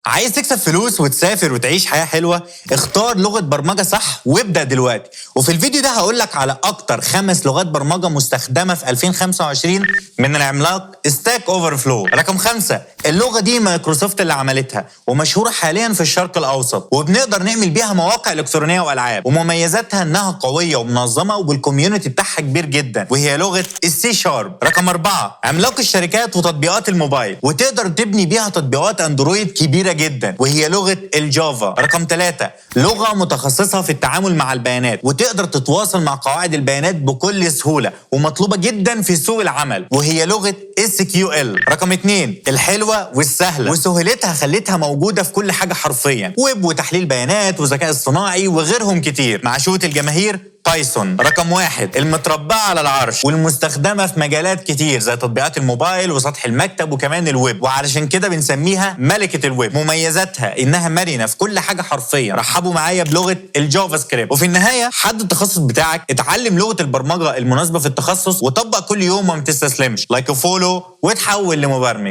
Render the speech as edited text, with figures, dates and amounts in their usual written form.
عايز تكسب فلوس وتسافر وتعيش حياة حلوة؟ اختار لغة برمجة صح وابدأ دلوقتي. وفي الفيديو ده هقولك على أكتر 5 لغات برمجة مستخدمة في 2025 من العملاق ستاك اوفرفلو. رقم 5، اللغة دي مايكروسوفت اللي عملتها ومشهورة حاليا في الشرق الأوسط، وبنقدر نعمل بيها مواقع إلكترونية وألعاب، ومميزاتها إنها قوية ومنظمة والكوميونتي بتاعها كبير جدا، وهي لغة السي شارب. رقم 4، عملاق الشركات وتطبيقات الموبايل، وتقدر تبني بيها تطبيقات اندرويد كبيرة جدا، وهي لغة الجافا. رقم 3، لغة متخصصة في التعامل مع البيانات، وتقدر تتواصل مع قواعد البيانات بكل سهولة، ومطلوبة جدا في سوق العمل، وهي لغة SQL. رقم 2، الحلوة والسهلة، وسهولتها خلتها موجودة في كل حاجة حرفيا، ويب وتحليل بيانات وذكاء اصطناعي وغيرهم كتير. معشوقة الجماهير بايثون. رقم 1، المتربعة على العرش والمستخدمة في مجالات كتير زي تطبيقات الموبايل وسطح المكتب وكمان الويب، وعلشان كده بنسميها ملكة الويب. مميزاتها انها مرنة في كل حاجة حرفيا. رحبوا معايا بلغة الجافا سكريبت. وفي النهاية حدد التخصص بتاعك، اتعلم لغة البرمجة المناسبة في التخصص، وطبق كل يوم وما تستسلمش. لايك وفولو وتحول لمبرمج.